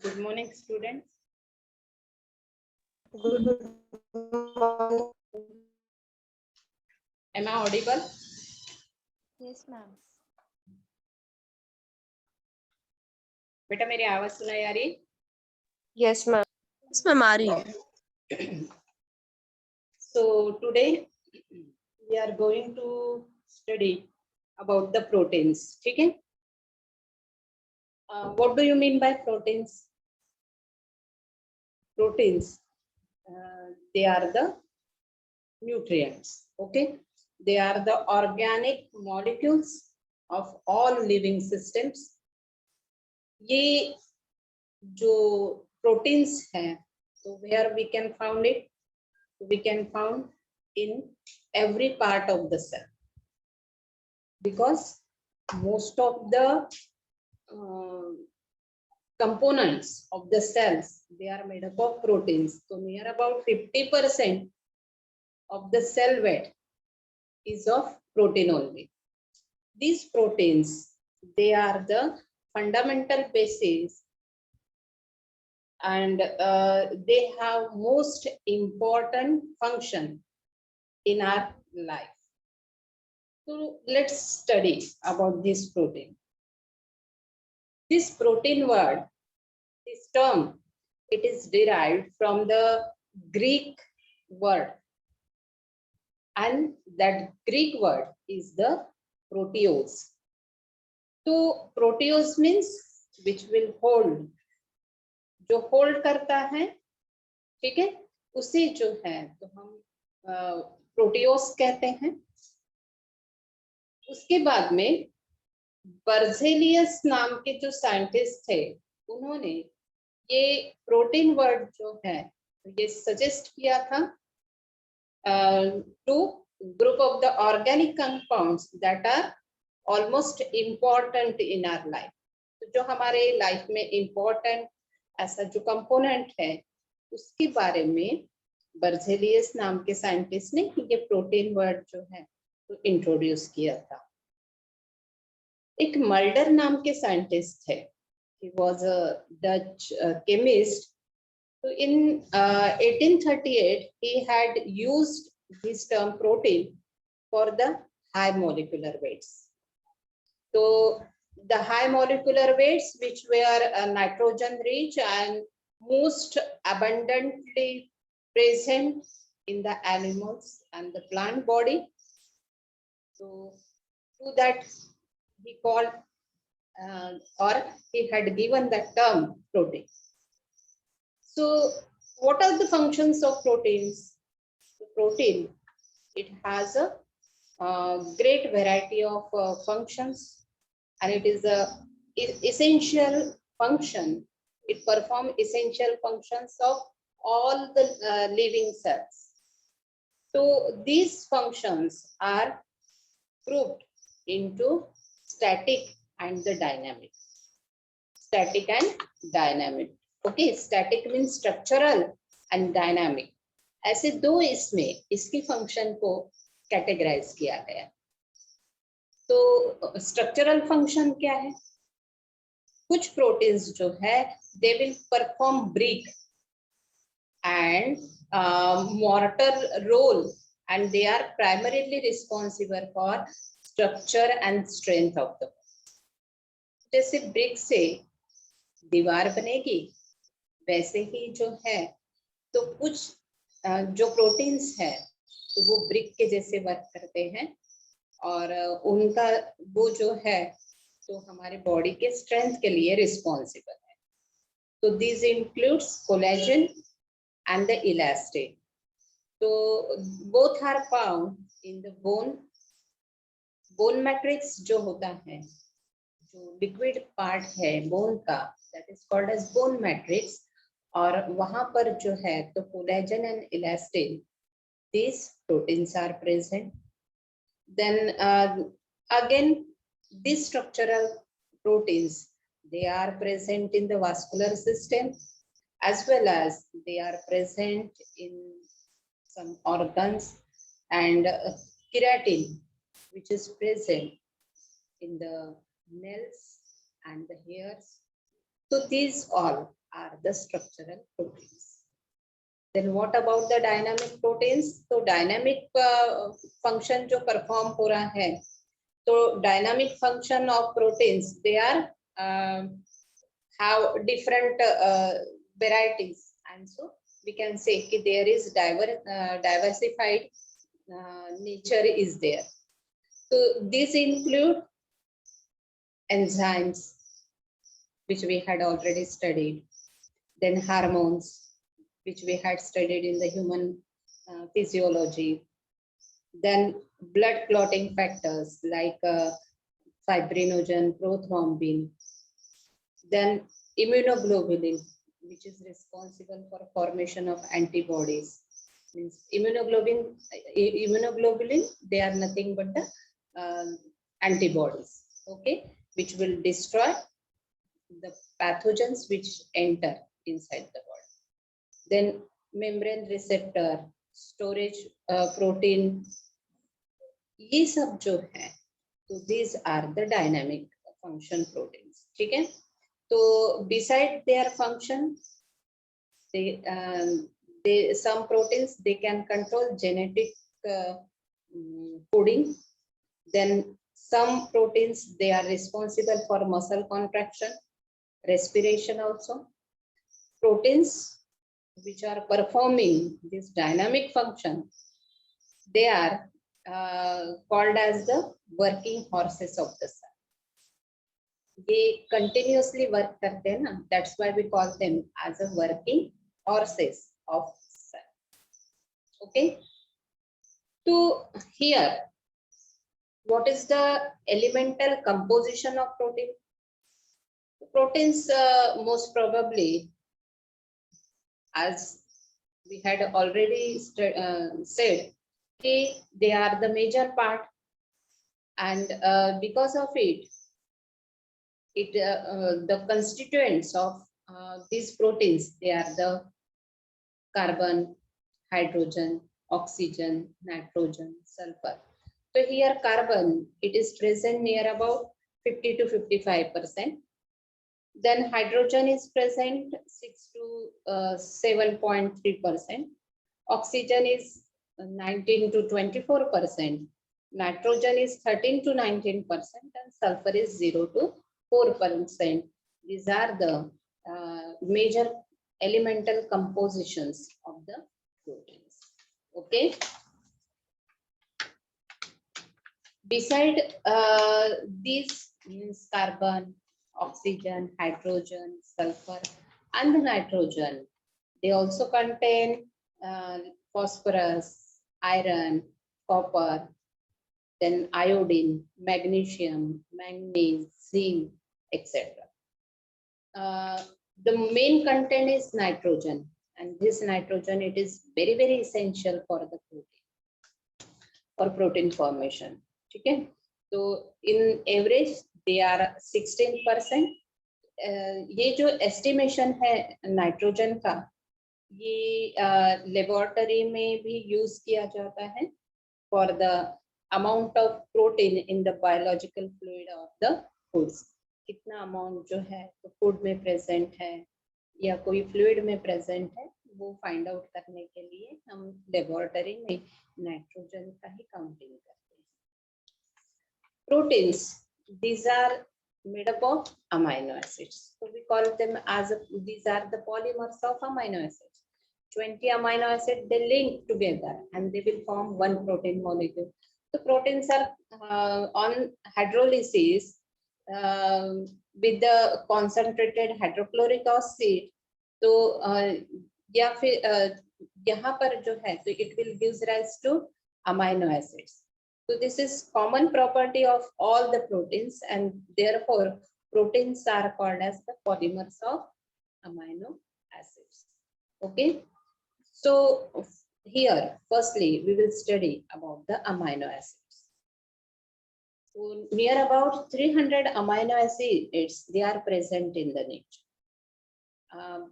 Good morning, students. Good morning. Am I audible? Yes, ma'am. बेटा मेरी आवाज सुनाई आ रही? Yes, ma'am. Yes, ma'am. आ रही है. So today we are going to study about the proteins. ठीक है? What do you mean by proteins? Proteins, they are the nutrients. Okay, they are the organic molecules of all living systems. ये जो proteins हैं, so where we can find it? We can found in every part of the cell, because most of the components of the cells, they are made up of proteins. So near about 50% of the cell weight is of protein only. These proteins, they are the fundamental basis, and they have most important function in our life. So let's study about this protein. This protein word, this term, it is derived from the Greek word, and that Greek word is the proteose. So proteose means which will hold, जो hold करता है, ठीक है, उसे जो है तो हम प्रोटियोस कहते हैं. उसके बाद में बर्जेलियस नाम के जो साइंटिस्ट थे, उन्होंने ये प्रोटीन वर्ड जो है ये सजेस्ट किया था to group of the organic compounds that are almost important in our life. तो जो हमारे लाइफ में इम्पोर्टेंट ऐसा जो कंपोनेंट है, उसके बारे में बर्जेलियस नाम के साइंटिस्ट ने ये प्रोटीन वर्ड जो है तो इंट्रोड्यूस किया था. एक मल्डर नाम के साइंटिस्ट थे, he was a Dutch chemist. So in 1838 he had used this term protein for the high molecular weights. So the high molecular weights which were nitrogen rich and most abundantly present in the animals and the plant body. So to that he called or he had given the term protein. So what are the functions of proteins? The protein, it has a great variety of functions, and it is a essential function. It performs essential functions of all the living cells. So these functions are grouped into static and the dynamic. Static and dynamic. Okay, static means structural and dynamic. ऐसे दो इसमें इसकी function को categorise किया गया. तो structural function क्या है? कुछ प्रोटीन्स जो है they will perform brick and mortar role, and they are primarily responsible for structure and strength of the. जैसे ब्रिक से दीवार बनेगी, वैसे ही जो है तो कुछ जो प्रोटीन्स है तो वो ब्रिक के जैसे वर्क करते हैं, और उनका वो जो है तो हमारे बॉडी के स्ट्रेंथ के लिए रिस्पॉन्सिबल है. तो this includes collagen and the elastin. तो both are found in the bone. Bone matrix जो होता है, जो लिक्विड पार्ट है बोन का, that is called as bone matrix. और वहां पर जो है तो collagen and elastin, these proteins are present. Then again these structural proteins, they are present in the vascular system, as well as they are present in some organs, and keratin, which is present in the nails and the hairs. So these all are the structural proteins. Then what about the dynamic proteins? So dynamic function जो perform हो रहा है, तो dynamic function of proteins, they are have different varieties, and so we can say that there is diversified nature is there. So these include enzymes, which we had already studied, then hormones, which we had studied in the human physiology, then blood clotting factors like fibrinogen, prothrombin, then immunoglobulin, which is responsible for formation of antibodies. Means immunoglobulin, they are nothing but the antibodies, okay, which will destroy the pathogens which enter inside the body. Then membrane receptor, storage protein, ये सब जो है, तो these are the dynamic function proteins. ठीक है, तो beside their function, some proteins, they can control genetic coding. Then some proteins, they are responsible for muscle contraction, respiration also. Proteins which are performing this dynamic function, they are called as the working horses of the cell. They continuously work करते हैं ना, that's why we call them as a working horses of cell. Okay, so here, what is the elemental composition of protein? Proteins most probably, as we had already said, they are the major part, and because of it, the constituents of these proteins, they are the carbon, hydrogen, oxygen, nitrogen, sulfur. So here carbon, it is present near about 50 to 55%. Then hydrogen is present 6 to 7.3%. Oxygen is 19 to 24%. Nitrogen is 13 to 19%, and sulfur is 0 to 4%. These are the major elemental compositions of the proteins. Okay. Beside these means carbon, oxygen, hydrogen, sulfur, and the nitrogen, they also contain phosphorus, iron, copper, then iodine, magnesium, manganese, zinc, etc. The main content is nitrogen, and this nitrogen, it is very, very essential for the protein, for protein formation. Okay, so in average they are 16%. ये जो estimation है nitrogen का, ये laboratory में भी use किया जाता है for the amount of protein in the biological fluid of the foods. कितना अमाउंट जो है तो फूड में प्रेजेंट है या कोई फ्लूइड में प्रेजेंट है, वो फाइंड आउट करने के लिए हम लेबोरेटरी में नाइट्रोजन का ही काउंटिंग करते हैं. Proteins, these are made up of amino acids. So we call them as these are the polymers of amino acids. 20 amino acids, they link together and they will form one protein molecule. So proteins are on hydrolysis with the concentrated hydrochloric acid. तो या फिर यहाँ पर जो है तो it will gives rise to amino acids. So this is common property of all the proteins, and therefore proteins are called as the polymers of amino acids. Okay, so here firstly we will study about the amino acids. So near about 300 amino acids, they are present in the nature.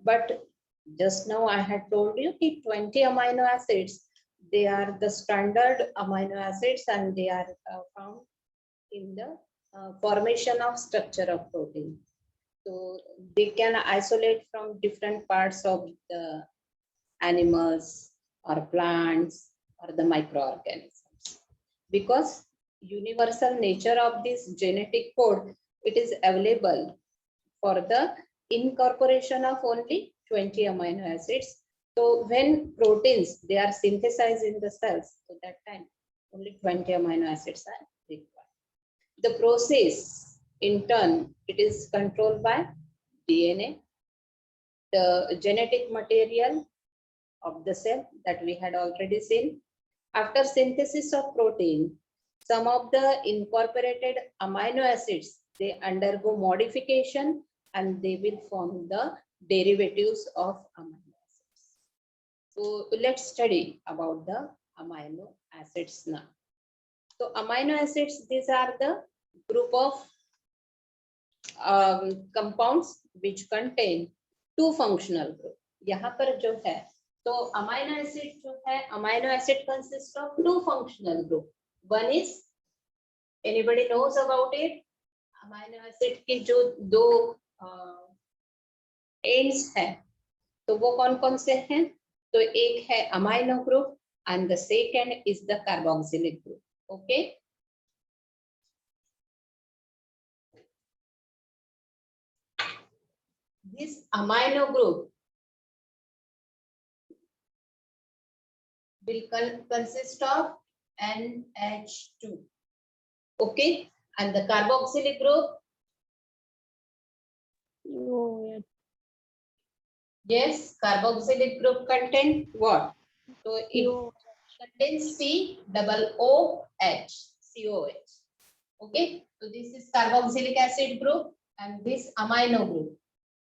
But just now I had told you that 20 amino acids, they are the standard amino acids, and they are found in the formation of structure of protein. So they can isolate from different parts of the animals or plants or the microorganisms, because universal nature of this genetic code, it is available for the incorporation of only 20 amino acids. So when proteins, they are synthesized in the cells, so that time only 20 amino acids are required. The process in turn, it is controlled by DNA, the genetic material of the cell that we had already seen. After synthesis of protein, some of the incorporated amino acids, they undergo modification and they will form the derivatives of amino acids. So let's study about the amino acids now. So amino acids, these are the group of compounds which contain two functional group. यहाँ पर जो है तो amino acid जो है, amino acid consist of two functional group. One is, anybody knows about it, amino acid के जो दो एंड्स हैं, तो वो कौन कौन से हैं? तो एक है amino group and the second is the carboxylic group. Okay, this amino group will consist of NH2. Okay, and the carboxylic group? Yes, carboxylic group contain what? So it contains COOH, COH. Okay, so this is carboxylic acid group and this amino group.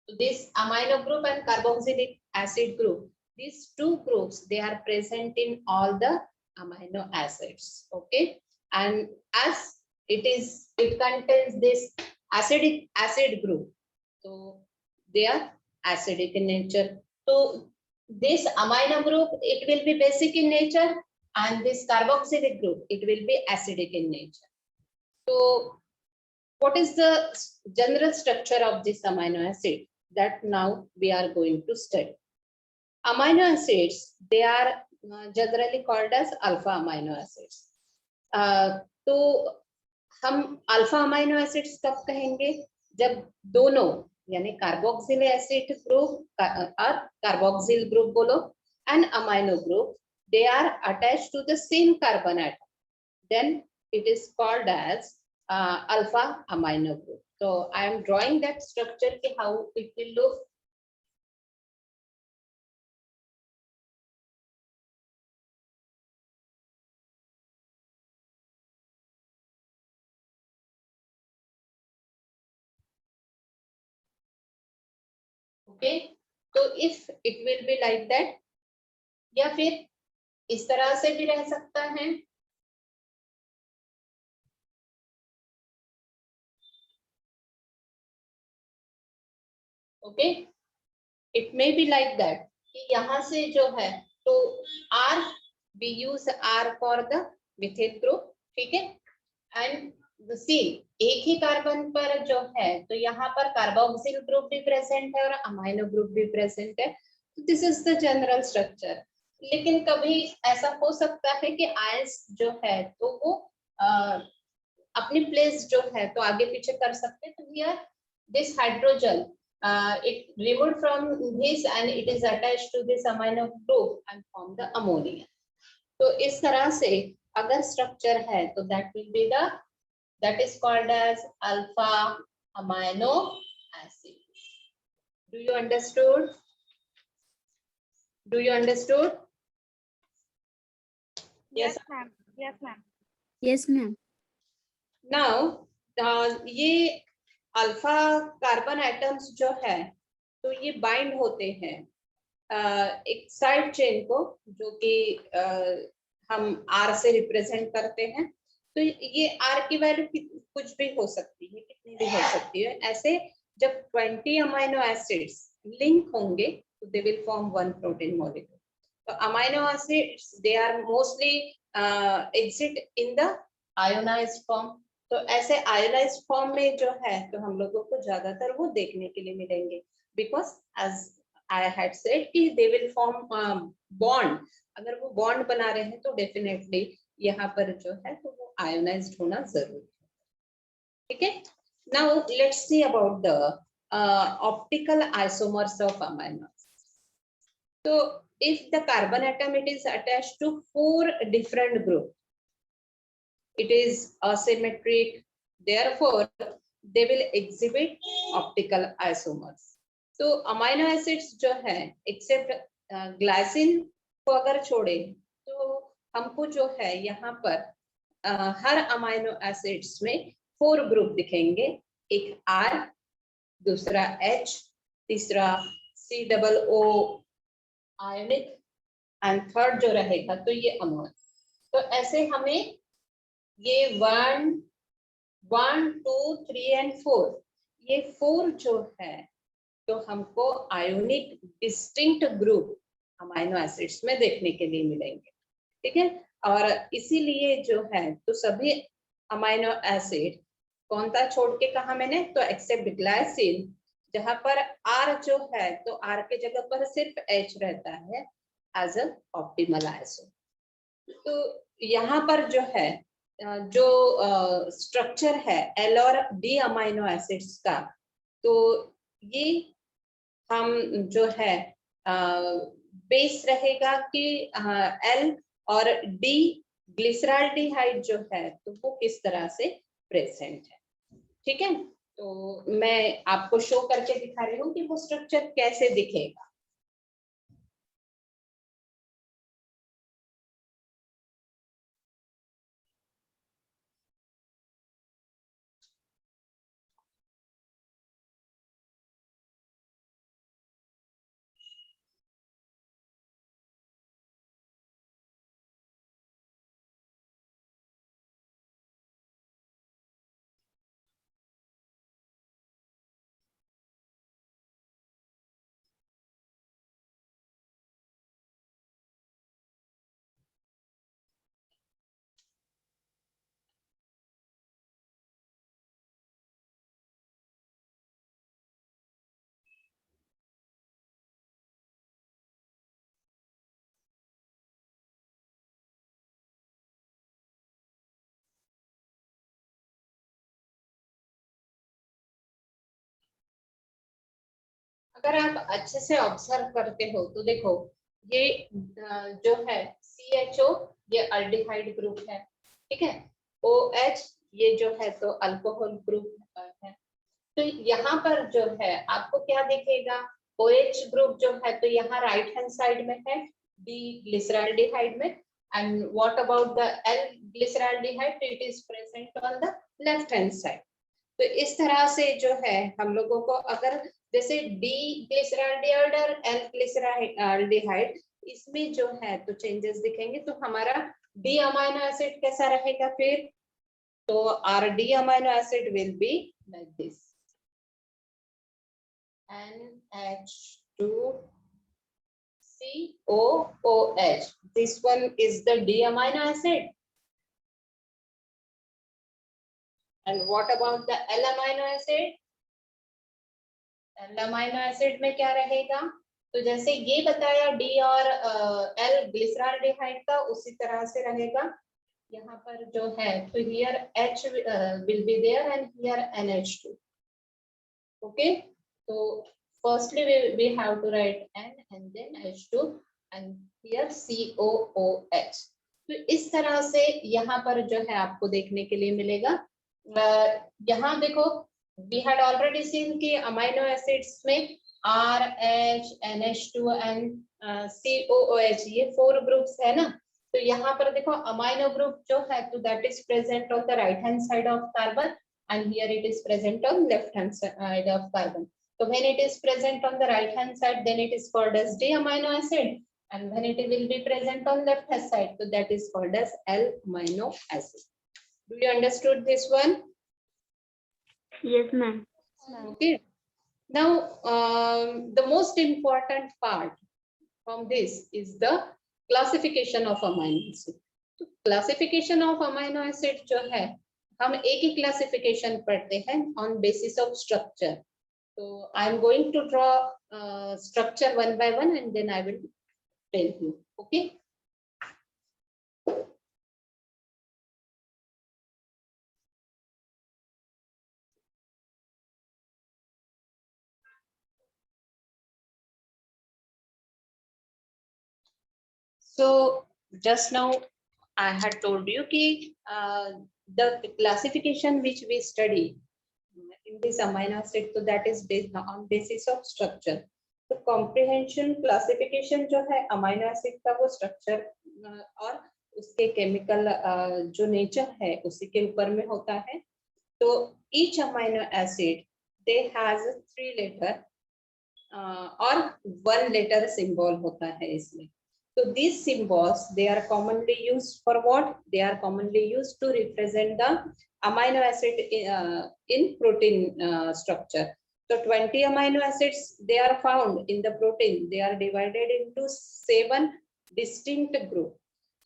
So this amino group and carboxylic acid group, these two groups, they are present in all the amino acids. Okay, and as it contains this acidic acid group, so they are acidic in nature. So this amino group, it will be basic in nature, and this carboxylic group, it will be acidic in nature. So what is the general structure of this amino acid? That now we are going to study. Amino acids, they are generally called as alpha amino acids. तो हम alpha amino acids कब कहेंगे? जब दोनों यानी carboxyl acid group और carboxyl group बोलो and amino group, they are attached to the same carbon atom, then it is called as alpha amino group. So I am drawing that structure, how it will look. Okay, so if it will be like that, या फिर इस तरह से भी रह सकता है. Okay, it may be like that कि यहाँ से जो है तो R, we use R for the methyl group, ठीक है, and the C, एक ही कार्बन पर जो है तो यहाँ पर कार्बोक्सिल ग्रुप भी प्रेजेंट है और अमाइनो ग्रुप भी प्रेजेंट है. This is the general structure. लेकिन कभी ऐसा हो सकता है कि आयंस जो है तो वो अपनी प्लेस जो है तो आगे पीछे कर सकते हैं. तो here this hydrogen, it removed from this and it is attached to this amino group and form the ammonia. तो इस तरह से अगर स्ट्रक्चर है तो that is called as alpha amino acid. Do you understood? Do you understood? Yes ma'am. Yes ma'am. Yes, ma'am. Now ये alpha carbon atoms जो है तो ये बाइंड होते हैं एक साइड चेन को, जो कि हम R से रिप्रेजेंट करते हैं. तो ये R की वैल्यू कुछ भी हो सकती है, कितनी भी हो सकती है. ऐसे जब 20 अमाइनो एसिड्स लिंक होंगे तो they will form one protein molecule. तो amino acids, they are mostly exist in the ionized form. तो ऐसे आयोनाइज्ड फॉर्म में जो है तो हम लोगों को ज्यादातर वो देखने के लिए मिलेंगे, because as I had said कि दे विल फॉर्म बॉन्ड। अगर वो बॉन्ड बना रहे हैं तो डेफिनेटली यहाँ पर जो है तो वो आयोनाइज्ड होना जरूरी है। ठीक है, now let's see about the optical isomers of amino acids. तो if the carbon atom it is attached to 4 different groups, it is asymmetric, therefore they will exhibit optical isomers. तो अमाइनो एसिड्स जो है accept glycine को अगर छोड़े तो हमको जो है यहाँ पर हर अमाइनो एसिड्स में 4 ग्रुप दिखेंगे, एक R, दूसरा H, तीसरा COO आयनिक एंड थर्ड जो रहेगा तो ये अमोन। तो ऐसे हमें ये 1, 2, 3 एंड 4 ये 4 जो है तो हमको ionic distinct group amino acids में देखने के लिए मिलेंगे। ठीक है, और इसीलिए जो है तो सभी अमाइनो एसिड कौन सा छोड़ के कहा मैंने, तो एक्सेप्ट ग्लाइसिन, जहां पर R जो है तो R के जगह पर सिर्फ H रहता है एज अ ऑप्टिमल आइसो। तो यहाँ पर जो है जो स्ट्रक्चर है L और D अमाइनो एसिड्स का, तो ये हम जो है बेस रहेगा कि L और D ग्लिसरॉल्डिहाइड जो है तो वो किस तरह से प्रेजेंट है। ठीक है, तो मैं आपको शो करके दिखा रही हूँ कि वो स्ट्रक्चर कैसे दिखेगा। अगर आप अच्छे से ऑब्जर्व करते हो तो देखो ये जो है CHO ये अल्डिहाइड ग्रुप है। ठीक है, OH ये जो है तो अल्कोहल ग्रुप है। तो यहाँ पर जो है आपको क्या दिखेगा, OH ग्रुप जो है तो यहाँ राइट हैंड साइड में है D ग्लिसरॉल्डिहाइड में, and what about the L glyceraldehyde, it is present on the left hand side. तो इस तरह से जो है हम लोगों को अगर जैसे D ग्लिसरॉल्डिहाइड और L ग्लिसरॉल्डिहाइड इसमें जो है तो चेंजेस दिखेंगे, तो हमारा D अमाइनो एसिड कैसा रहेगा फिर, तो RD amino acid will be like this NH2COOH, this one is the D amino acid. And what about the L amino acid? L amino acid में क्या रहेगा, तो जैसे ये बताया D और L ग्लिसरॉल्डिहाइड का उसी तरह से रहेगा। यहाँ पर जो है तो here H will be there and here NH2. Okay, so firstly we have to write N and then H2 and here COOH. तो इस तरह से यहाँ पर जो है आपको देखने के लिए मिलेगा। यहाँ देखो we had already seen कि अमाइनो एसिड्स में R, H, NH2 and COOH ये 4 ग्रुप्स है ना। तो यहाँ पर देखो अमाइनो ग्रुप जो है तो that is present on the right hand side of carbon and here it is present on left hand side of carbon. So when it is present on the right hand side then it is called as D amino acid, and when it will be present on left hand side so that is called as L amino acid. Do you understood this one? Yes, ma'am. Okay. Now the most important part from this is the classification of amino acid. तो classification of amino acid जो है हम एक ही classification पढ़ते हैं on basis of structure. तो I am going to draw structure one by one and then I will tell you. Okay. So just now I had told you कि the classification which we study in this amino acid, so that is based on basis of structure. तो comprehension classification जो है amino acid का वो structure और उसके chemical जो nature है उसी के ऊपर में होता है. तो each amino acid they has 3 letter और 1 letter symbol होता है इसमें. So these symbols, they are commonly used for what? They are commonly used to represent the amino acid in protein structure. So 20 amino acids, they are found in the protein. They are divided into 7 distinct groups.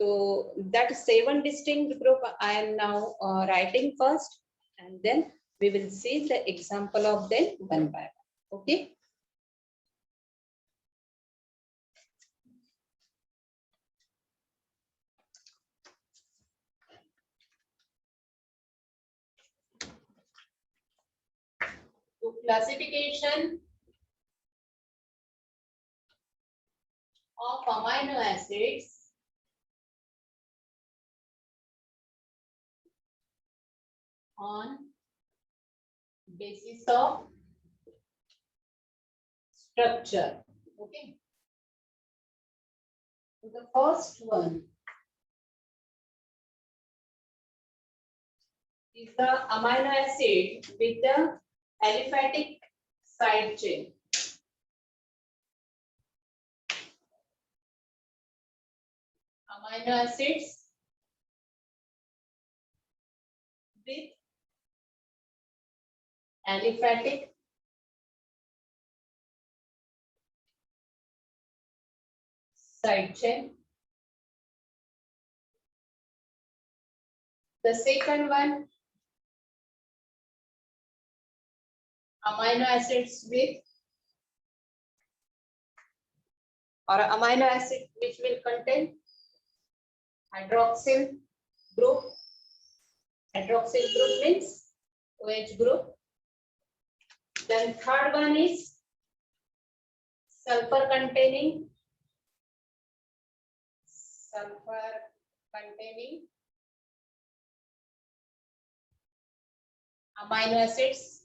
So that 7 distinct group I am now writing first, and then we will see the example of them one by one. Okay. Classification of amino acids on basis of structure. Okay. So the first one is the amino acid with the aliphatic side chain. Amino acids with aliphatic side chain. The second one, amino acids with or amino acid which will contain hydroxyl group. Hydroxyl group means OH group. Then third one is sulfur containing amino acids.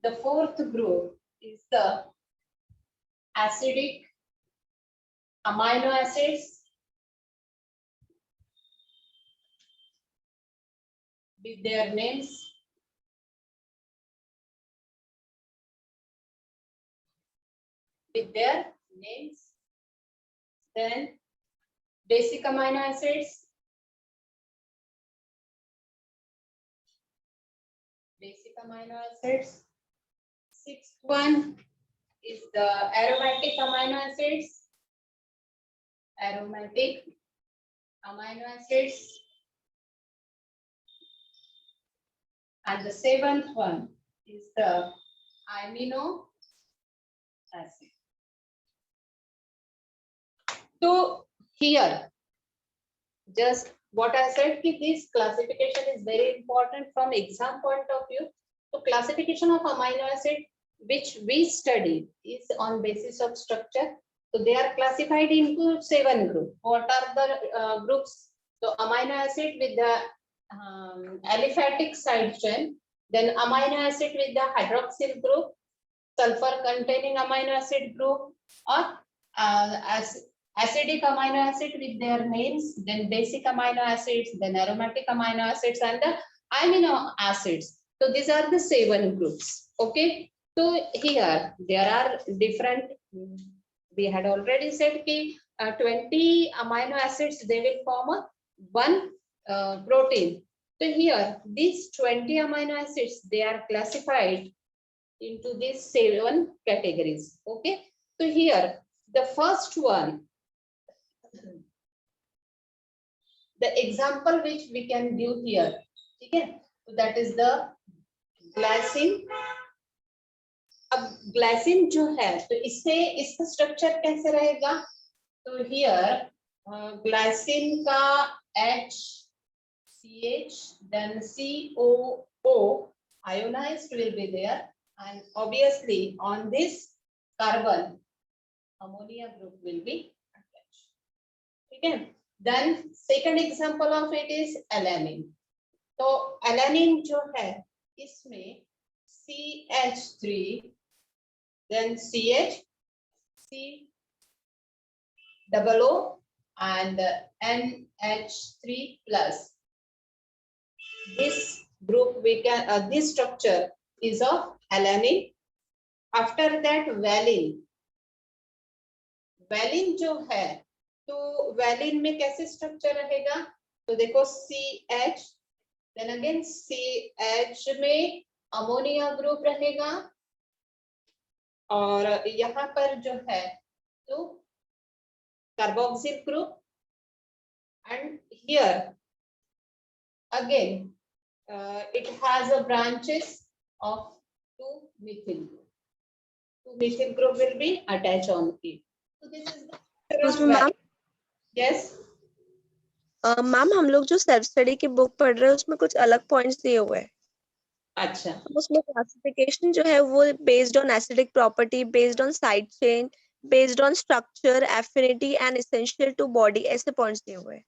The fourth group is the acidic amino acids with their names. Then basic amino acids. Sixth one is the aromatic amino acids. And the seventh one is the amino acid. So here, just what I said, this classification is very important from exam point of view. So classification of amino acid which we study is on basis of structure. So they are classified into 7 groups. What are the groups? So amino acid with the aliphatic side chain, then amino acid with the hydroxyl group, sulfur containing amino acid group, or acidic amino acid with their names, then basic amino acids, then aromatic amino acids, and the amino acids. So these are the 7 groups. Okay. So here there are different. We had already said that 20 amino acids they will form one protein. So here these 20 amino acids they are classified into these 7 categories. Okay. So here the first one the example which we can give here, ठीक है, so that is the glycine. अब glycine जो है तो इससे इसका structure कैसे रहेगा, तो हियर ग्लाइसिन का H CH then COO ionized will be there, and obviously on this carbon ammonia group will be attached, ठीक है. Then second example of it is alanine. तो alanine जो है इसमें CH3 then CH C double O and NH3 plus. This group we can this structure is of alanine. After that valine. valine जो है तो valine में कैसे structure रहेगा, तो देखो CH then again CH में अमोनिया ग्रुप रहेगा और यहाँ पर जो है तो carboxyl group, and here again it has a branches of two methyl group. Two methyl group will be attached on it. So this is the ma'am yes. Ma'am हम लोग जो सेल्फ स्टडी की बुक पढ़ रहे हैं उसमें कुछ अलग पॉइंट्स दिए हुए हैं. अच्छा, उसमें क्लासिफिकेशन जो है वो based on acidic property, based on side chain, based on structure, affinity and essential to body, ऐसे पॉइंट्स दिए हुए हैं.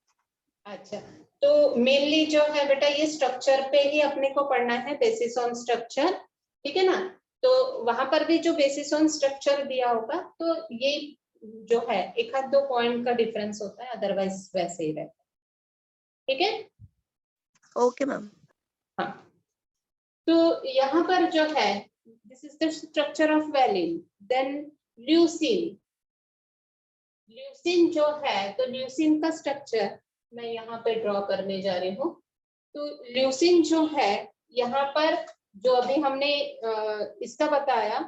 अच्छा, तो मेनली जो है बेटा ये स्ट्रक्चर पे ही अपने को पढ़ना है, बेसिस ऑन स्ट्रक्चर, ठीक है ना. तो वहां पर भी जो बेसिस ऑन स्ट्रक्चर दिया होगा तो ये जो है एक आध दो पॉइंट का डिफरेंस होता है, अदरवाइज वैसे ही रहता है, ठीक है. Okay ma'am. हाँ, तो यहाँ पर जो है this is the structure of valine. Then leucine. Leucine जो है तो ल्यूसिन का स्ट्रक्चर मैं यहाँ पे ड्रॉ करने जा रही हूँ. तो ल्यूसिन जो है यहाँ पर जो अभी हमने इसका बताया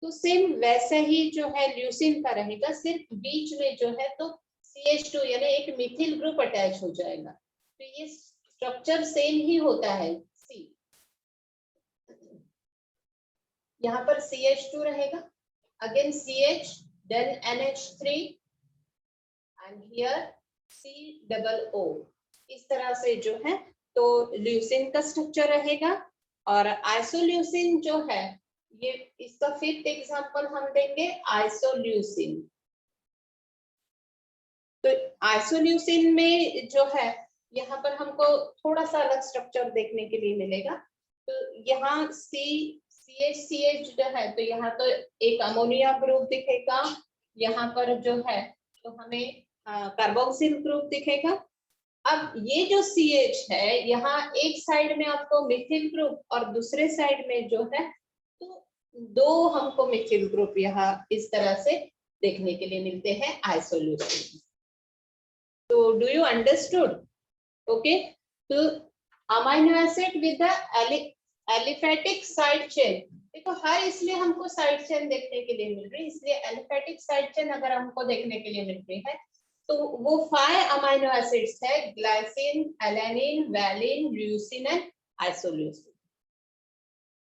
तो सेम वैसे ही जो है ल्यूसिन का रहेगा, सिर्फ बीच में जो है तो CH2 यानी एक मिथिल ग्रुप अटैच हो जाएगा. तो ये स्ट्रक्चर सेम ही होता है. सी यहाँ पर CH2 रहेगा, again CH then NH3 and here C-double-O. इस तरह से जो है तो ल्यूसिन का स्ट्रक्चर रहेगा. और आइसोल्यूसिन जो है ये इसका फिफ्थ एग्जांपल हम देंगे आइसोल्यूसिन. तो आइसोल्यूसिन में जो है यहाँ पर हमको थोड़ा सा अलग स्ट्रक्चर देखने के लिए मिलेगा. तो यहाँ CH जो है तो यहाँ तो एक अमोनिया ग्रुप दिखेगा, यहाँ पर जो है तो हमें कार्बोक्सिल ग्रुप दिखेगा. अब ये जो CH है यहाँ एक साइड में आपको मिथिल ग्रुप और दूसरे साइड में जो है तो दो हमको मिथिल ग्रुप यहाँ इस तरह से देखने के लिए मिलते हैं आइसोल्यूसिन. तो डू यू अंडरस्टूड? ओके. तो amino acid with the aliphatic side chain. देखो हर इसलिए हमको साइड चेन देखने के लिए मिल रही है, इसलिए एलिफेटिक साइड चेन अगर हमको देखने के लिए मिल रही है तो वो 5 अमाइनो एसिड्स है, glycine, alanine, valine, leucine and isoleucine.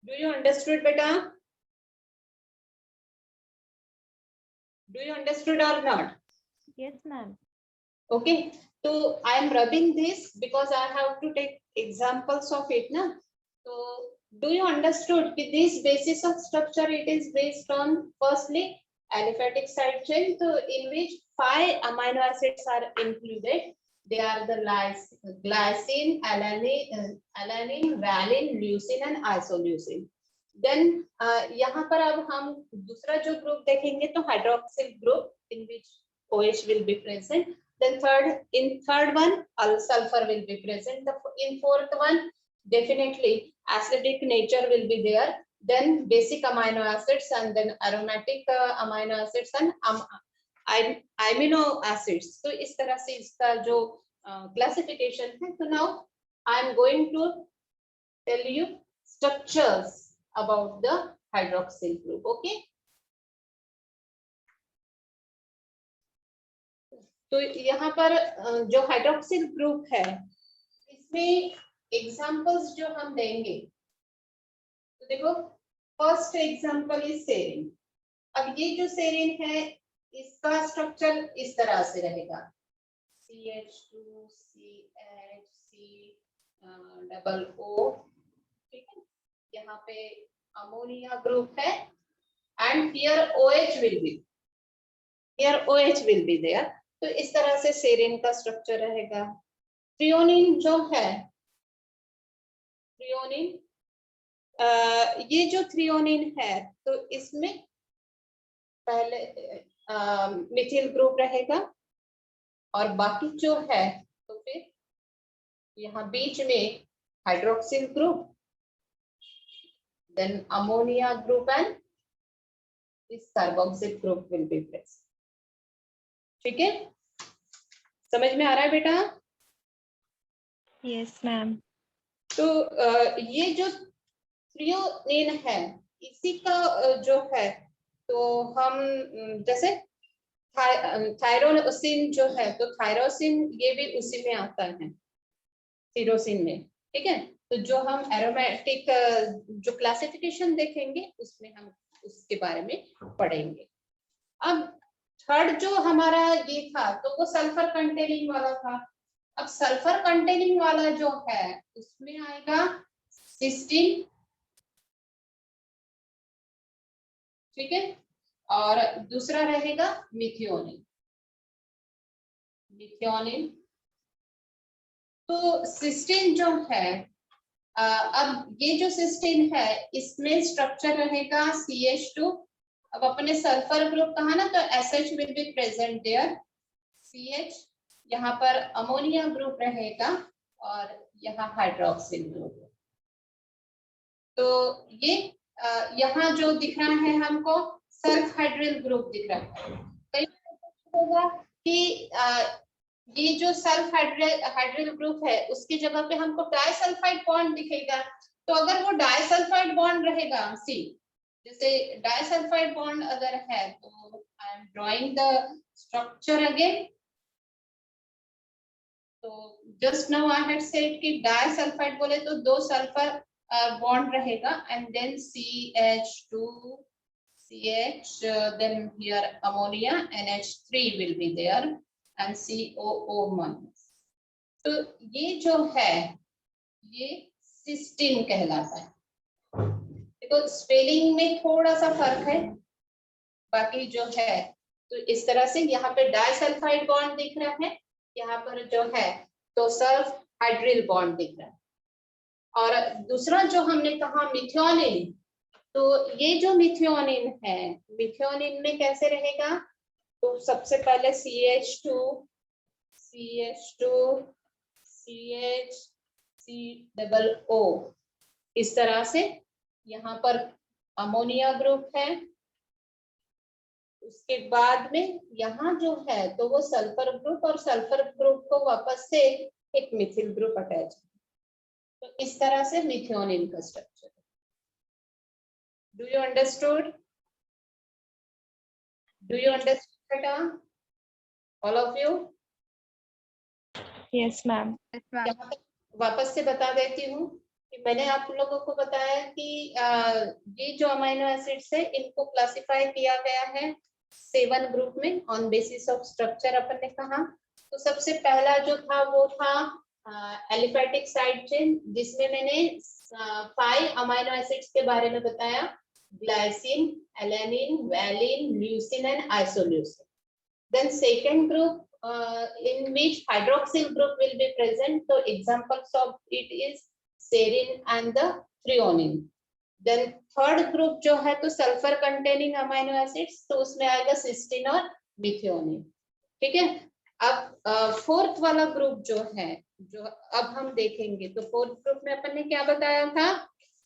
Do you understood बेटा? डू यू अंडरस्टूड और not? Yes, ma'am. Okay, so I am rubbing this because I have to take examples of it na. So do you understood that this basis of structure it is based on firstly aliphatic side chain, so in which 5 amino acids are included. They are the glycine, alanine, valine, leucine and isoleucine. Then यहाँ पर अब हम दूसरा जो group देखेंगे तो hydroxyl group in which OH will be present. Then third one sulfur will be present. In fourth one definitely acidic nature will be there. Then basic amino acids and then aromatic amino acids and amino acids. So इस तरह से इसका जो classification है. So now I am going to tell you structures about the hydroxyl group. Okay. तो यहाँ पर जो हाइड्रोक्सिल ग्रुप है इसमें एग्जांपल्स जो हम देंगे, तो देखो फर्स्ट एग्जांपल इज सेरीन। अब ये जो सेरीन है इसका स्ट्रक्चर इस तरह से रहेगा, CH2 CH COO, ठीक है। यहाँ पे अमोनिया ग्रुप है and here OH will be there। तो इस तरह से सेरीन का स्ट्रक्चर रहेगा। थ्रियोनिन जो है, थ्रियोनिन ये जो थ्रियोनिन है तो इसमें पहले मिथिल ग्रुप रहेगा और बाकी जो है तो फिर यहाँ बीच में hydroxyl group, then ammonia group and this carboxyl group will be present. ठीक है, समझ में आ रहा है बेटा? Yes ma'am. तो ये जो थ्रियोनिन है इसी का जो है तो हम जैसे थायरोसिन जो है तो थायरोसिन ये भी उसी में आता है, थीरोसिन में। ठीक है, तो जो हम एरोमेटिक जो क्लासिफिकेशन देखेंगे उसमें हम उसके बारे में पढ़ेंगे। अब थर्ड जो हमारा ये था तो वो सल्फर कंटेनिंग वाला था। अब सल्फर कंटेनिंग वाला जो है उसमें आएगा सिस्टीन, ठीक है, और दूसरा रहेगा मिथियोनिन। मिथियोनिन तो सिस्टीन जो है अब ये जो सिस्टीन है इसमें स्ट्रक्चर रहेगा CH2। अब अपने सल्फर ग्रुप कहा ना तो SH will be present there, CH, यहाँ पर अमोनिया ग्रुप रहेगा और यहाँ हाइड्रोक्सिल ग्रुप। तो ये यहाँ जो दिख रहा है हमको सल्फ हाइड्रिल ग्रुप दिख रहा है। कई होगा कि ये जो सल्फ हाइड्रिल ग्रुप है उसकी जगह पे हमको डाइसल्फाइड बॉन्ड दिखेगा। तो अगर वो डाइसल्फाइड बॉन्ड रहेगा, सी जैसे डाइसल्फाइड बॉन्ड अगर है तो I am drawing the structure again. तो just now I had said कि डाइसल्फाइड बोले तो दो सल्फर बॉन्ड रहेगा and then CH2 CH, then here ammonia NH3 will be there and COO minus। तो ये जो है ये सिस्टीन कहलाता है। देखो स्पेलिंग में थोड़ा सा फर्क है, बाकी जो है तो इस तरह से यहाँ पे डाइसल्फाइड बॉन्ड दिख रहा है, यहाँ पर जो है तो सल्फ हाइड्रिल बॉन्ड दिख रहा है। और दूसरा जो हमने कहा मिथियोनिन, तो ये जो मिथियोनिन है मिथियोनिन में कैसे रहेगा, तो सबसे पहले CH2 CH COO, इस तरह से यहाँ पर अमोनिया ग्रुप है। उसके बाद में यहाँ जो है तो वो सल्फर ग्रुप और सल्फर ग्रुप को वापस से एक मिथिल ग्रुप अटैच है। तो इस तरह से मिथियोनिन का structure. Do you understood? Do you understand बेटा? All of you? Yes ma'am. वापस से बता देती हूँ कि मैंने आप लोगों को बताया कि ये जो अमाइनो एसिड्स है इनको क्लासिफाई किया गया है 7 ग्रुप में ऑन बेसिस ऑफ स्ट्रक्चर। अपन ने कहा तो सबसे पहला जो था वो था एलिफेटिक साइड चेन, जिसमें मैंने 5 अमाइनो एसिड्स के बारे में बताया, glycine, alanine, valine, leucine and isoleucine. Then second group in which hydroxyl group will be present. So examples of it is serine and the threonine. Then third group जो है तो sulphur containing amino acids, तो उसमें आएगा cysteine और methionine. ठीक है, अब फोर्थ वाला ग्रुप जो है जो अब हम देखेंगे, तो फोर्थ ग्रुप में अपन ने क्या बताया था,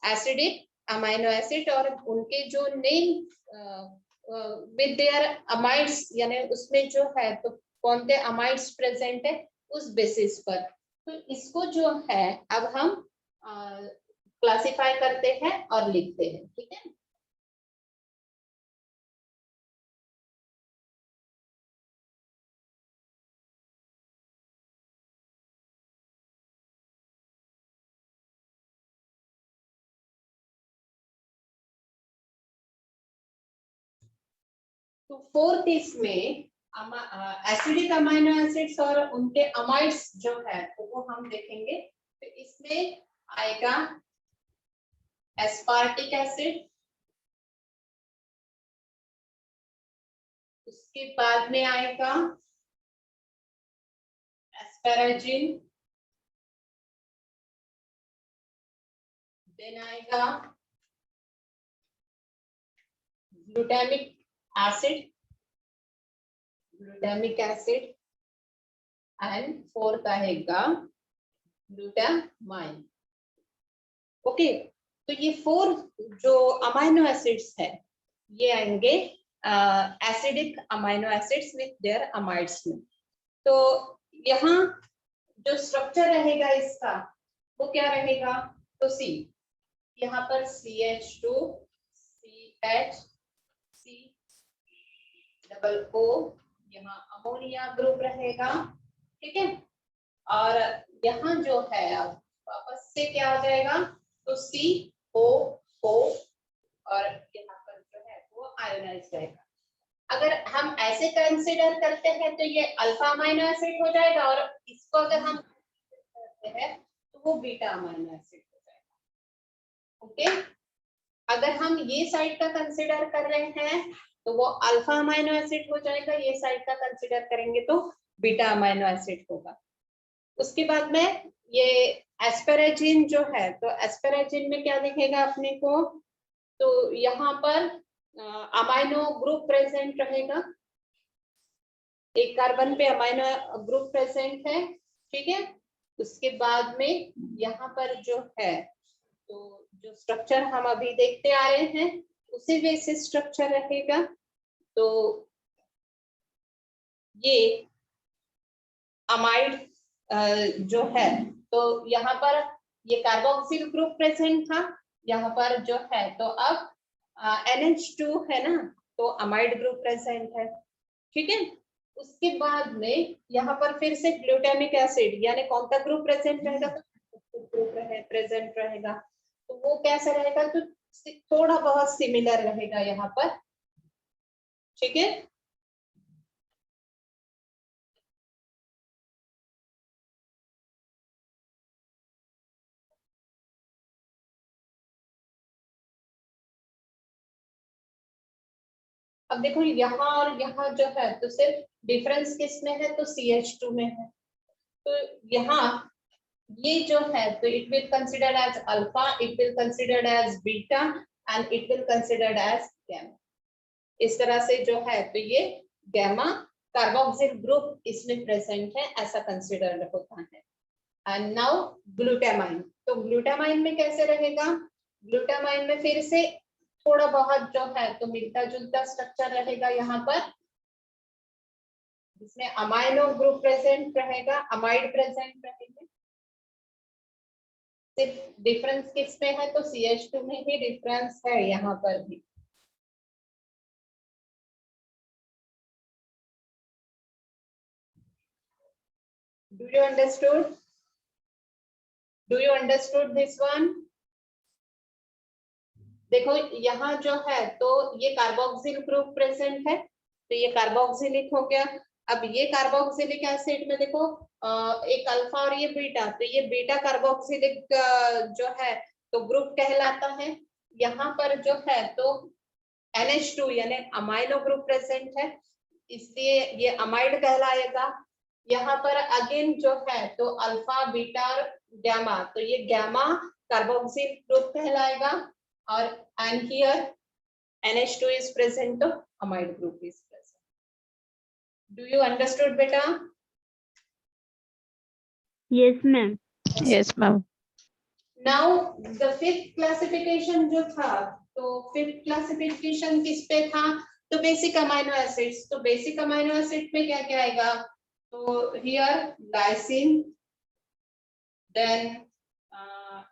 एसिडिक अमाइनो एसिड और उनके जो नेम विद देयर अमाइड्स, यानी उसमें जो है तो कौन से अमाइड्स प्रेजेंट है उस बेसिस पर। तो इसको जो है अब हम क्लासिफाई करते हैं और लिखते हैं। ठीक है। तो फोर्थ इसमें एसिडिक अमाइनो एसिड्स और उनके अमाइड्स जो है तो वो हम देखेंगे। तो इसमें आएगा एस्पार्टिक एसिड, उसके बाद में आएगा एस्पेराजिन, देन आएगा ग्लूटामिक एसिड, एंड फोर्थ आएगा ग्लूटामाइन। ओके, तो ये 4 जो अमाइनो एसिड्स है ये आएंगे acidic amino acids with their amides में। तो यहाँ जो स्ट्रक्चर रहेगा इसका वो क्या रहेगा, तो सी, यहाँ पर CH2 CH C+O, यहाँ अमोनिया ग्रुप रहेगा, ठीक है। और यहाँ जो है अब वापस से क्या आ जाएगा, तो COO और यहाँ पर जो है वो आयोनाइज रहेगा। अगर हम ऐसे कंसीडर करते हैं तो ये अल्फा अमाइनो एसिड हो जाएगा, और इसको अगर हम करते हैं तो वो बीटा अमाइनो एसिड हो जाएगा। ओके, अगर हम ये साइड का कंसीडर कर रहे हैं तो वो अल्फा अमाइनो एसिड हो जाएगा, ये साइड का कंसीडर करेंगे तो बीटा अमाइनो एसिड होगा। उसके बाद में ये एस्पेराजिन जो है, तो एस्पेराजिन में क्या दिखेगा अपने को, तो यहाँ पर अमाइनो ग्रुप प्रेजेंट रहेगा, एक कार्बन पे अमाइनो ग्रुप प्रेजेंट है, ठीक है। उसके बाद में यहाँ पर जो है तो जो स्ट्रक्चर हम अभी देखते आ रहे हैं उसी बेसिस स्ट्रक्चर रहेगा। तो ये अमाइड जो है तो यहाँ पर ये कार्बोक्सिल ग्रुप प्रेजेंट था, यहाँ पर जो है तो अब NH2 है ना, तो अमाइड ग्रुप प्रेजेंट है, ठीक है। उसके बाद में यहाँ पर फिर से ग्लूटामिक एसिड यानी कौन सा ग्रुप प्रेजेंट रहेगा, तो ग्रुप प्रेजेंट रहेगा, तो वो कैसा रहेगा, तो थोड़ा बहुत सिमिलर रहेगा यहाँ पर, ठीक है। अब देखो यहाँ और यहाँ जो है तो सिर्फ डिफरेंस किस में है, तो CH2 में है। तो यहाँ ये जो है तो it will considered as alpha, it will considered as beta and it will considered as gamma. इस तरह से जो है तो ये गैमा कार्बोक्सिल ग्रुप इसमें प्रेजेंट है, ऐसा कंसिडर्ड होता है। एंड नाउ ग्लूटामाइन, तो ग्लूटामाइन में कैसे रहेगा, ग्लूटामाइन में फिर से थोड़ा बहुत जो है तो मिलता जुलता स्ट्रक्चर रहेगा यहाँ पर, जिसमें अमाइनो ग्रुप प्रेजेंट रहेगा, अमाइड प्रेजेंट रहेंगे। सिर्फ डिफरेंस किस में है, तो CH2 में ही डिफरेंस है यहाँ पर भी। Do you understood? Do you understood this one? देखो यहाँ जो है तो ये कार्बोक्सिल ग्रुप प्रेजेंट है, तो ये कार्बोक्सिलिक हो गया। अब ये कार्बोक्सिलिक एसिड में देखो एक अल्फा और ये बीटा, तो ये बीटा कार्बोक्सिलिक जो है तो ग्रुप कहलाता है। यहाँ पर जो है तो NH2 यानी अमाइनो ग्रुप प्रेजेंट है, इसलिए ये अमाइड कहलाएगा। यहाँ पर अगेन जो है तो अल्फा बीटा गैमा, तो ये गैमा कार्बोक्सिल ग्रुप कहलाएगा। और and here NH2 is present, तो amide group is present. Do you understood beta? Yes ma'am. Yes ma'am. Now the fifth classification जो था, तो fifth classification किस पे था, तो basic amino acids। तो basic amino acid में क्या क्या आएगा, तो here lysine, then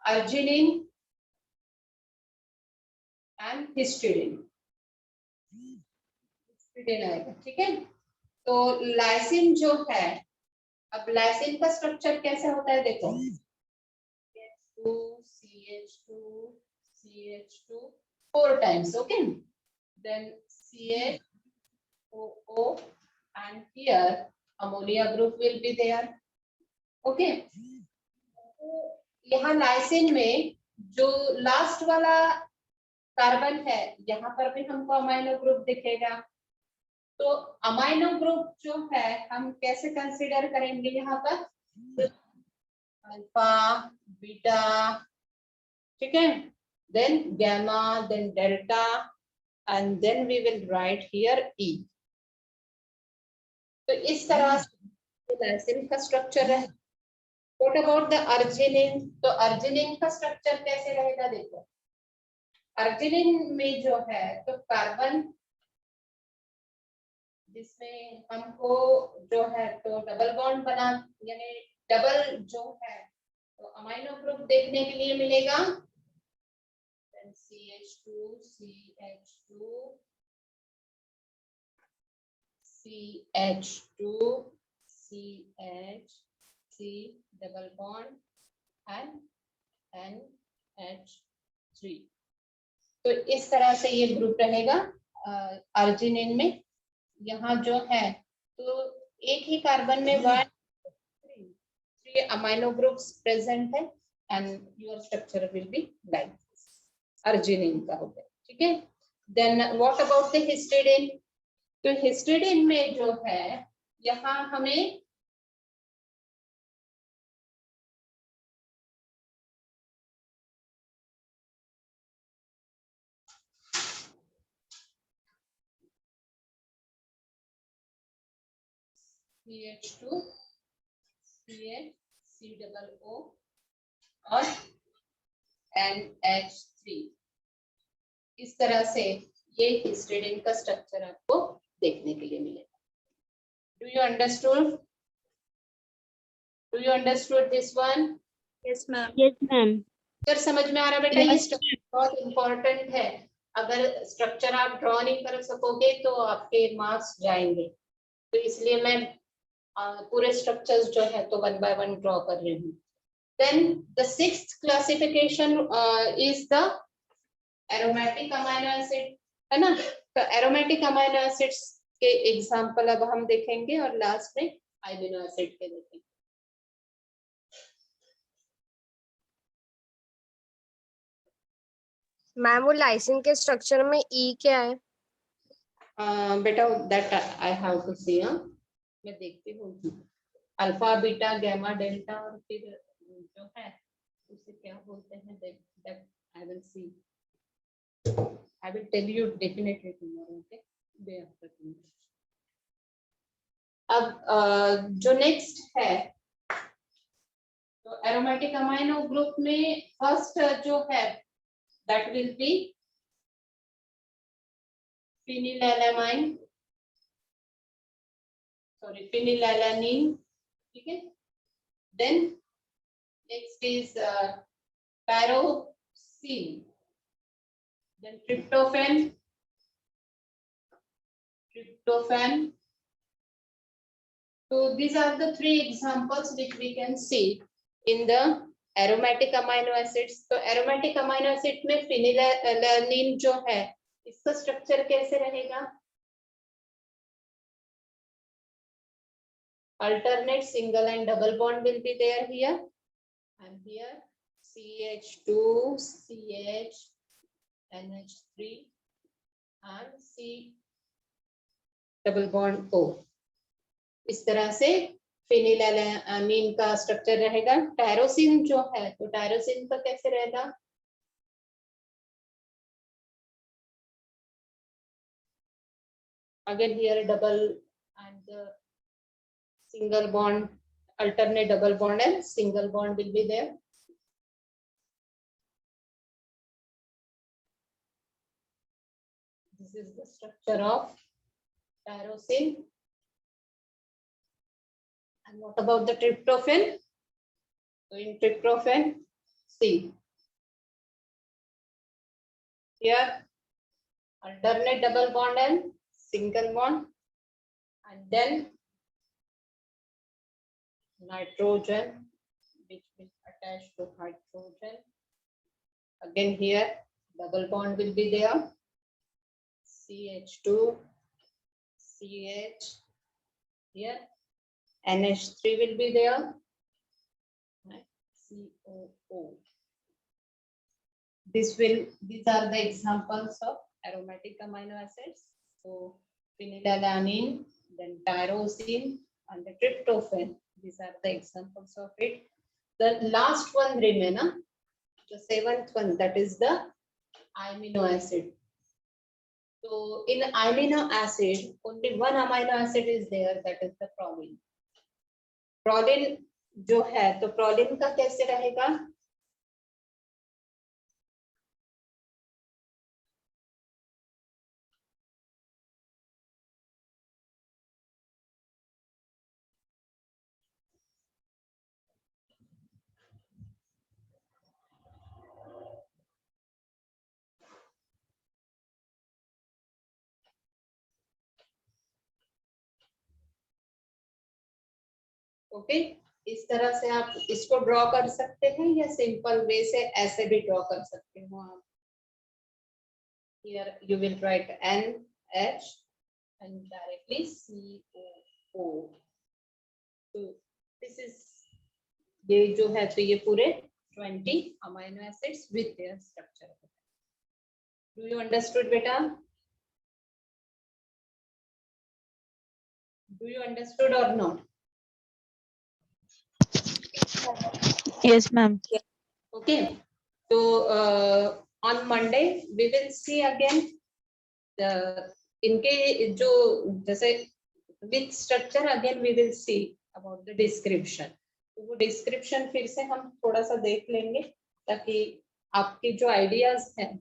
arginine and histidine आएगा, ठीक है। तो लाइसिन जो है, अब लाइसिन का स्ट्रक्चर कैसे होता है देखो, CH2 4 times, okay, then CH OO, and here ammonia group will be there. Okay. यहाँ लाइसिन में जो लास्ट वाला कार्बन है, यहाँ पर भी हमको अमाइनो ग्रुप दिखेगा। तो अमाइनो ग्रुप जो है हम कैसे कंसीडर करेंगे यहाँ पर? अल्फा, बीटा, ठीक है, then gamma, then delta, and then we will write here E. तो इस तरह से लाइसिन का स्ट्रक्चर है। What about the arginine? तो अर्जिनिन का स्ट्रक्चर कैसे रहेगा? देखो, अर्जिनिन में जो है तो कार्बन जिसमें हमको जो है तो डबल बॉन्ड बना, यानी डबल जो है तो अमाइनो ग्रुप देखने के लिए मिलेगा। CH2 CH2 CH2 CH C double bond and NH3। तो इस तरह से ये ग्रुप रहेगा अर्जिनिन में। यहाँ जो है तो एक ही कार्बन में 1 3 अमाइनो ग्रुप्स प्रेजेंट है and your structure will be like this. Arginine का हो गया, ठीक है। Then what about the histidine? तो हिस्टिडीन में जो है यहाँ हमें CH2 CH C double O और NH3, इस तरह से ये हिस्टिडीन का स्ट्रक्चर आपको देखने के लिए मिलेगा। Do you understood? Do you understood this one? Yes, ma'am. Yes, ma'am. अगर समझ में आ रहा बेटा, ये स्ट्रक्चर बहुत इंपॉर्टेंट है। अगर स्ट्रक्चर आप ड्रॉ नहीं कर सकोगे तो आपके मार्क्स जाएंगे। तो इसलिए मैं पूरे स्ट्रक्चर्स जो है तो 1 by 1 ड्रॉ कर रही हूँ। Then the sixth classification is the aromatic amino acid, है ना। तो aromatic amino acids के एग्जाम्पल अब हम देखेंगे और लास्ट में अमीनो एसिड के देखेंगे। मैम वो लाइसिन के स्ट्रक्चर में ई क्या है? बेटा दैट आई हैव टू सी। मैं देखती हूँ अल्फा बीटा गामा डेल्टा और फिर जो है उसे क्या बोलते हैं, that I will see, I will tell you definitely tomorrow. Okay, day after tomorrow. अब जो नेक्स्ट है तो एरोमेटिक अमाइनो ग्रुप में फर्स्ट जो है that will be phenylalamine, sorry phenylalanine, ठीक है। Then next is tyrosine, then tryptophan, so these are the three examples which we can see in the aromatic amino acids। तो aromatic amino acid में phenylalanine जो है इसका structure कैसे रहेगा? alternate single and double bond will be there here, and here CH2 CH NH3 and C double bond O। इस तरह से फिनिलएलानिन का स्ट्रक्चर रहेगा। टायरोसिन जो है तो टायरोसिन का कैसे रहेगा? Again here double and single bond, alternate double bond and single bond will be there। This is the structure of tyrosine। And what about the tryptophan? So in tryptophan, see here alternate double bond and single bond, and then nitrogen which will attach to hydrogen. Again here double bond will be there, CH2 CH here, NH3 will be there, right? COO. These are the examples of aromatic amino acids. So phenylalanine, then tyrosine, and the tryptophan. These are the examples of it. The last one remain, the seventh one, that is the amino acid. So in amino acid, only one amino acid is there, that is the proline. Proline जो है, तो proline का कैसे रहेगा? Okay, इस तरह से आप इसको ड्रॉ कर सकते हैं या सिंपल वे से ऐसे भी ड्रॉ कर सकते हो आप. Here you will write NH and directly COO. So this is, ये जो है तो ये पूरे 20 amino acids with their structure. Do you understood, beta? Do you understood or not? Yes, ma'am. Okay, so on Monday we will see again the इनके जो जैसे with structure again we will see about the description. तो वो description फिर से हम थोड़ा सा देख लेंगे ताकि आपके जो ideas हैं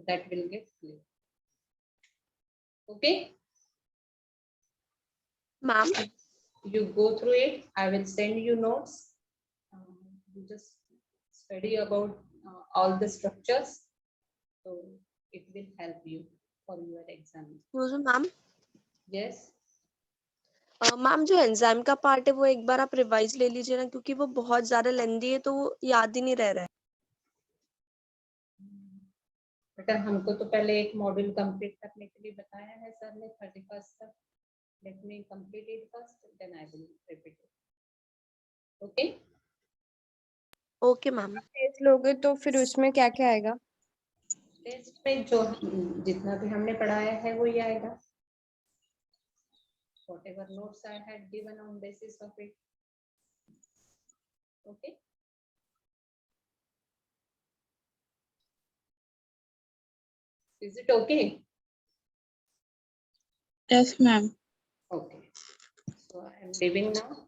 that will get clear. Okay, Ma'am, you go through it. I will send you notes. You just study about all the structures, so it will help you for your exam. ma'am, Yes. Ma'am जो enzyme का part है वो एक बार आप revise ले लीजिए ना, क्योंकि वो बहुत ज्यादा लेंदी है तो वो याद ही नहीं रह रहा है. बेटा हमको तो पहले एक मॉड्यूल कंप्लीट करने के लिए बताया है सर ने 31st तक. Let me complete it first, then I will repeat it. Okay. Okay ma'am. Test लोगे तो फिर उसमें क्या क्या आएगा? टेस्ट में जो जितना भी हमने पढ़ाया है वो ही आएगा. Whatever notes I had given on basis of it. Okay. Is it okay? Yes, ma'am. Okay. So I am leaving now.